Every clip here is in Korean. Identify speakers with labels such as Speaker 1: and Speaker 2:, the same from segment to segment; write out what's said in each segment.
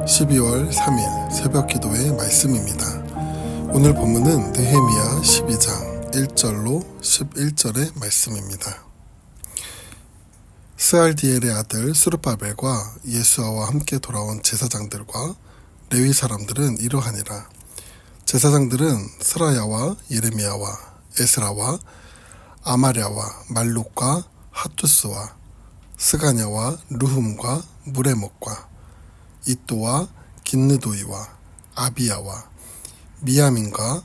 Speaker 1: 12월 3일 새벽 기도의 말씀입니다. 오늘 본문은 느헤미야 12장 1절로 11절의 말씀입니다. 스알디엘의 아들 스룹바벨과 예수아와 함께 돌아온 제사장들과 레위 사람들은 이러하니라. 제사장들은 스라야와 예레미야와 에스라와 아마랴와 말룩과 하투스와 스가냐와 르훔과 무레목과 이또와 긴느도이와 아비야와 미야민과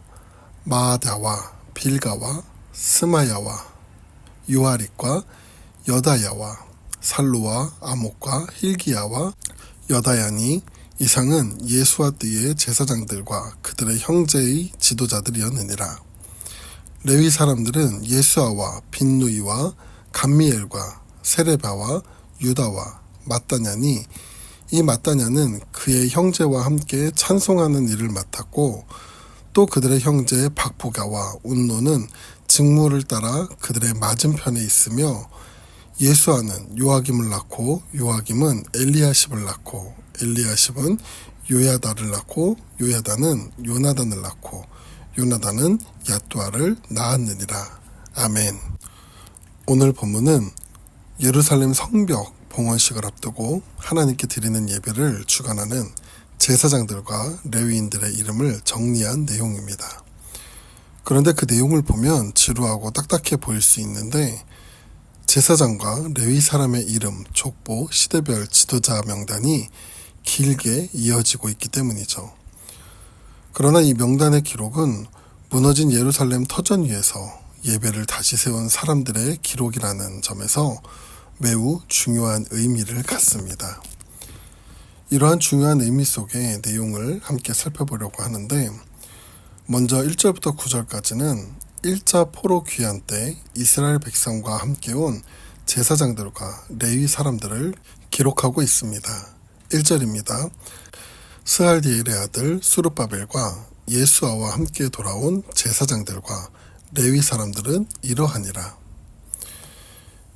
Speaker 1: 마아다와 빌가와 스마야와 요아릭과 여다야와 살루와 아목과 힐기야와 여다야니 이상은 예수와 때의 제사장들과 그들의 형제의 지도자들이었느니라. 레위 사람들은 예수아와 빈누이와 감미엘과 세레바와 유다와 마따냐니 이 마따냐는 그의 형제와 함께 찬송하는 일을 맡았고 또 그들의 형제 박부가와 운노는 직무를 따라 그들의 맞은편에 있으며 예수아는 요아김을 낳고 요아김은 엘리야십을 낳고 엘리야십은 요야다를 낳고 요야다는 요나단을 낳고 요나단은 야뚜아를 낳았느니라. 아멘. 오늘 본문은 예루살렘 성벽 봉헌식을 앞두고 하나님께 드리는 예배를 주관하는 제사장들과 레위인들의 이름을 정리한 내용입니다. 그런데 그 내용을 보면 지루하고 딱딱해 보일 수 있는데 제사장과 레위 사람의 이름, 족보, 시대별 지도자 명단이 길게 이어지고 있기 때문이죠. 그러나 이 명단의 기록은 무너진 예루살렘 터전 위에서 예배를 다시 세운 사람들의 기록이라는 점에서 매우 중요한 의미를 갖습니다. 이러한 중요한 의미 속의 내용을 함께 살펴보려고 하는데 먼저 1절부터 9절까지는 1차 포로 귀환 때 이스라엘 백성과 함께 온 제사장들과 레위 사람들을 기록하고 있습니다. 1절입니다. 스알디엘의 아들 수룹바벨과 예수아와 함께 돌아온 제사장들과 레위 사람들은 이러하니라.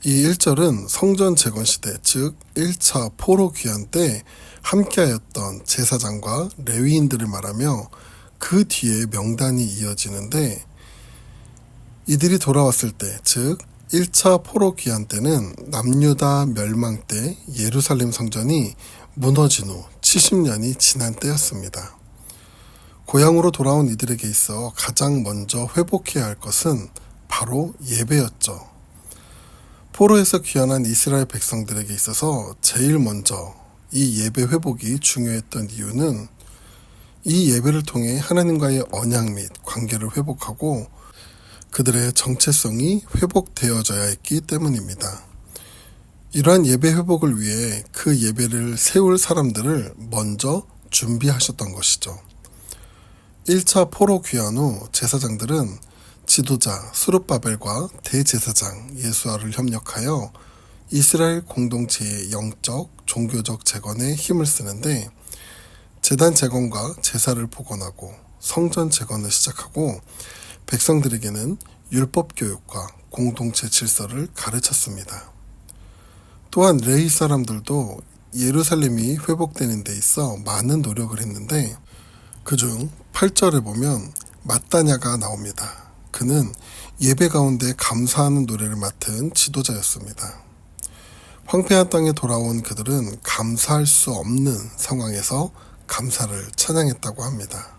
Speaker 1: 이 1절은 성전 재건 시대, 즉 1차 포로 귀환 때 함께하였던 제사장과 레위인들을 말하며 그 뒤에 명단이 이어지는데 이들이 돌아왔을 때, 즉 1차 포로 귀환 때는 남유다 멸망 때 예루살렘 성전이 무너진 후 70년이 지난 때였습니다. 고향으로 돌아온 이들에게 있어 가장 먼저 회복해야 할 것은 바로 예배였죠. 포로에서 귀환한 이스라엘 백성들에게 있어서 제일 먼저 이 예배 회복이 중요했던 이유는 이 예배를 통해 하나님과의 언약 및 관계를 회복하고 그들의 정체성이 회복되어져야 했기 때문입니다. 이러한 예배 회복을 위해 그 예배를 세울 사람들을 먼저 준비하셨던 것이죠. 1차 포로 귀환 후 제사장들은 지도자 스룹바벨과 대제사장 예수아를 협력하여 이스라엘 공동체의 영적, 종교적 재건에 힘을 쓰는데 제단 재건과 제사를 복원하고 성전 재건을 시작하고 백성들에게는 율법 교육과 공동체 질서를 가르쳤습니다. 또한 레위 사람들도 예루살렘이 회복되는 데 있어 많은 노력을 했는데 그중 8절에 보면 마따냐가 나옵니다. 그는 예배 가운데 감사하는 노래를 맡은 지도자였습니다. 황폐한 땅에 돌아온 그들은 감사할 수 없는 상황에서 감사를 찬양했다고 합니다.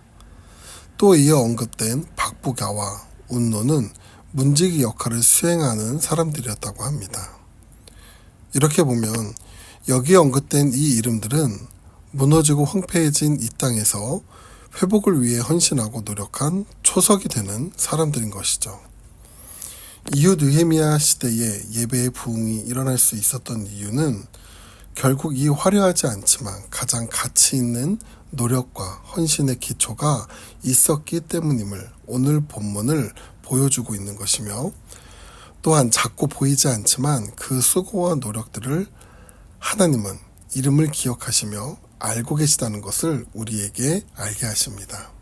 Speaker 1: 또 이어 언급된 박부가와 운노는 문지기 역할을 수행하는 사람들이었다고 합니다. 이렇게 보면 여기에 언급된 이 이름들은 무너지고 황폐해진 이 땅에서 회복을 위해 헌신하고 노력한 초석이 되는 사람들인 것이죠. 이후 느헤미야 시대에 예배의 부흥이 일어날 수 있었던 이유는 결국 이 화려하지 않지만 가장 가치 있는 노력과 헌신의 기초가 있었기 때문임을 오늘 본문을 보여주고 있는 것이며 또한 작고 보이지 않지만 그 수고와 노력들을 하나님은 이름을 기억하시며 알고 계시다는 것을 우리에게 알게 하십니다.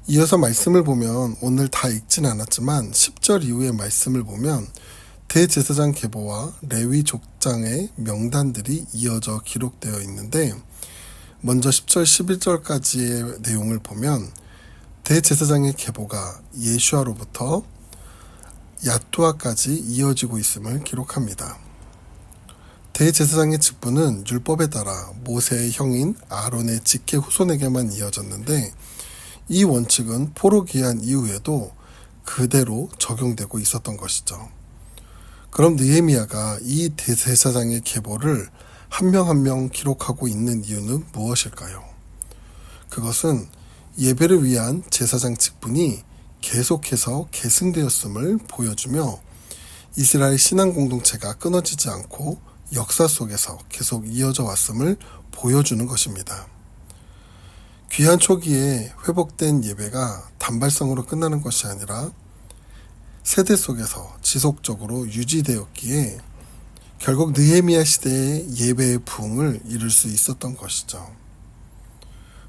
Speaker 1: 이어서 말씀을 보면 오늘 다 읽진 않았지만 10절 이후의 말씀을 보면 대제사장 계보와 레위 족장의 명단들이 이어져 기록되어 있는데 먼저 10절 11절까지의 내용을 보면 대제사장의 계보가 예슈아로부터 야투아까지 이어지고 있음을 기록합니다. 대제사장의 직분은 율법에 따라 모세의 형인 아론의 직계 후손에게만 이어졌는데 이 원칙은 포로 귀환 이후에도 그대로 적용되고 있었던 것이죠. 그럼 느헤미야가 이 대제사장의 계보를 한 명 한 명 기록하고 있는 이유는 무엇일까요? 그것은 예배를 위한 제사장 직분이 계속해서 계승되었음을 보여주며 이스라엘 신앙 공동체가 끊어지지 않고 역사 속에서 계속 이어져 왔음을 보여주는 것입니다. 귀환 초기에 회복된 예배가 단발성으로 끝나는 것이 아니라 세대 속에서 지속적으로 유지되었기에 결국 느헤미야 시대의 예배의 부흥을 이룰 수 있었던 것이죠.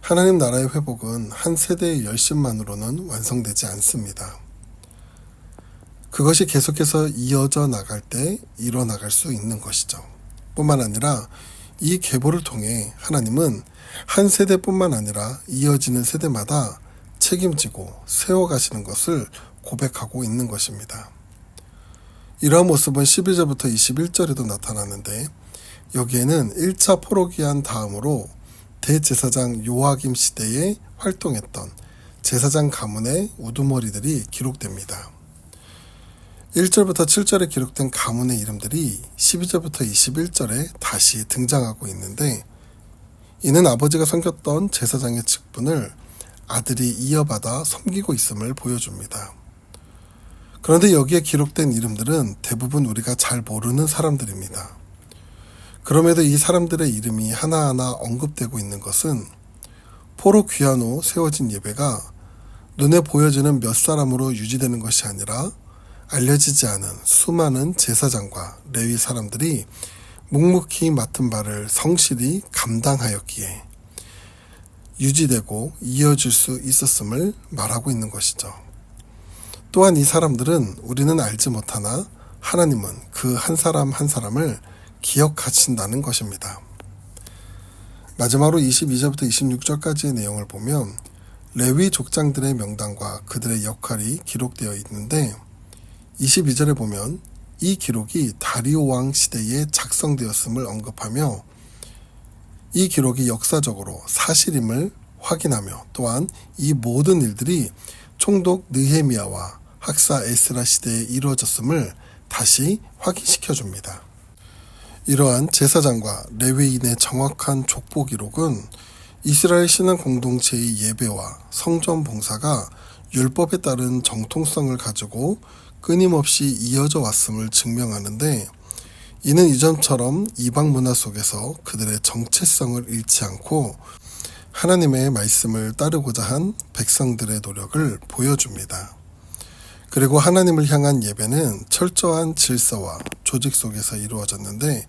Speaker 1: 하나님 나라의 회복은 한 세대의 열심만으로는 완성되지 않습니다. 그것이 계속해서 이어져 나갈 때 이뤄나갈 수 있는 것이죠. 뿐만 아니라 이 계보를 통해 하나님은 한 세대뿐만 아니라 이어지는 세대마다 책임지고 세워가시는 것을 고백하고 있는 것입니다. 이러한 모습은 12절부터 21절에도 나타나는데 여기에는 1차 포로 귀환 다음으로 대제사장 요아김 시대에 활동했던 제사장 가문의 우두머리들이 기록됩니다. 1절부터 7절에 기록된 가문의 이름들이 12절부터 21절에 다시 등장하고 있는데 이는 아버지가 섬겼던 제사장의 직분을 아들이 이어받아 섬기고 있음을 보여줍니다. 그런데 여기에 기록된 이름들은 대부분 우리가 잘 모르는 사람들입니다. 그럼에도 이 사람들의 이름이 하나하나 언급되고 있는 것은 포로 귀환 후 세워진 예배가 눈에 보여지는 몇 사람으로 유지되는 것이 아니라 알려지지 않은 수많은 제사장과 레위 사람들이 묵묵히 맡은 바를 성실히 감당하였기에 유지되고 이어질 수 있었음을 말하고 있는 것이죠. 또한 이 사람들은 우리는 알지 못하나 하나님은 그 한 사람 한 사람을 기억하신다는 것입니다. 마지막으로 22절부터 26절까지의 내용을 보면 레위 족장들의 명단과 그들의 역할이 기록되어 있는데 22절에 보면 이 기록이 다리오 왕 시대에 작성되었음을 언급하며 이 기록이 역사적으로 사실임을 확인하며 또한 이 모든 일들이 총독 느헤미야와 학사 에스라 시대에 이루어졌음을 다시 확인시켜 줍니다. 이러한 제사장과 레위인의 정확한 족보 기록은 이스라엘 신앙 공동체의 예배와 성전 봉사가 율법에 따른 정통성을 가지고 끊임없이 이어져 왔음을 증명하는데 이는 이전처럼 이방 문화 속에서 그들의 정체성을 잃지 않고 하나님의 말씀을 따르고자 한 백성들의 노력을 보여줍니다. 그리고 하나님을 향한 예배는 철저한 질서와 조직 속에서 이루어졌는데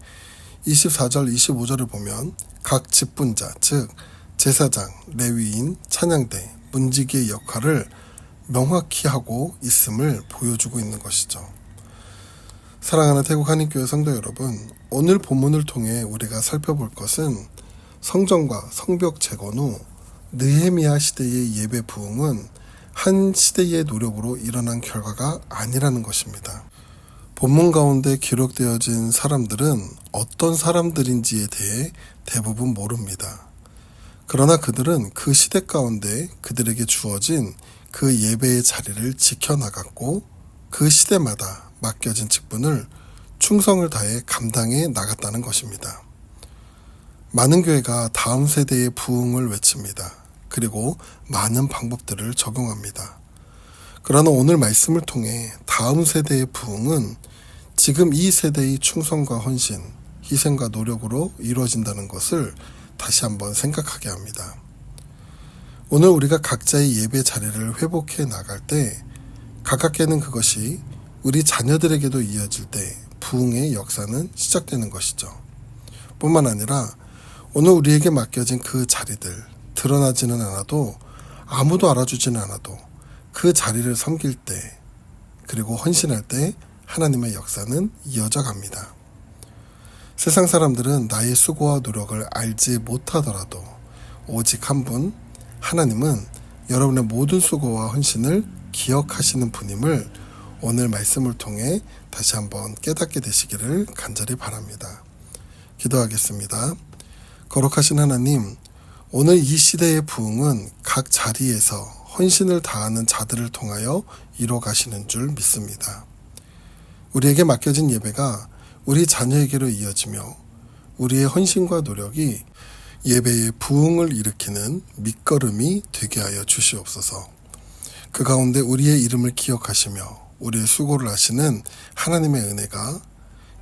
Speaker 1: 24절, 25절을 보면 각 직분자, 즉 제사장, 레위인, 찬양대, 문지기의 역할을 명확히 하고 있음을 보여주고 있는 것이죠. 사랑하는 태국 한인교회 성도 여러분, 오늘 본문을 통해 우리가 살펴볼 것은 성전과 성벽 재건 후 느헤미야 시대의 예배 부흥은 한 시대의 노력으로 일어난 결과가 아니라는 것입니다. 본문 가운데 기록되어진 사람들은 어떤 사람들인지에 대해 대부분 모릅니다. 그러나 그들은 그 시대 가운데 그들에게 주어진 그 예배의 자리를 지켜나갔고 그 시대마다 맡겨진 직분을 충성을 다해 감당해 나갔다는 것입니다. 많은 교회가 다음 세대의 부흥을 외칩니다. 그리고 많은 방법들을 적용합니다. 그러나 오늘 말씀을 통해 다음 세대의 부흥은 지금 이 세대의 충성과 헌신, 희생과 노력으로 이루어진다는 것을 다시 한번 생각하게 합니다. 오늘 우리가 각자의 예배 자리를 회복해 나갈 때 가깝게는 그것이 우리 자녀들에게도 이어질 때 부흥의 역사는 시작되는 것이죠. 뿐만 아니라 오늘 우리에게 맡겨진 그 자리들 드러나지는 않아도 아무도 알아주지는 않아도 그 자리를 섬길 때 그리고 헌신할 때 하나님의 역사는 이어져 갑니다. 세상 사람들은 나의 수고와 노력을 알지 못하더라도 오직 한 분, 하나님은 여러분의 모든 수고와 헌신을 기억하시는 분임을 오늘 말씀을 통해 다시 한번 깨닫게 되시기를 간절히 바랍니다. 기도하겠습니다. 거룩하신 하나님, 오늘 이 시대의 부흥은 각 자리에서 헌신을 다하는 자들을 통하여 이뤄가시는 줄 믿습니다. 우리에게 맡겨진 예배가 우리 자녀에게로 이어지며 우리의 헌신과 노력이 예배의 부흥을 일으키는 밑거름이 되게 하여 주시옵소서. 그 가운데 우리의 이름을 기억하시며 우리의 수고를 하시는 하나님의 은혜가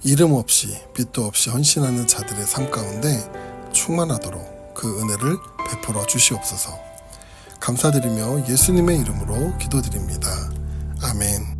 Speaker 1: 이름 없이 빛도 없이 헌신하는 자들의 삶 가운데 충만하도록 그 은혜를 베풀어 주시옵소서. 감사드리며 예수님의 이름으로 기도드립니다. 아멘.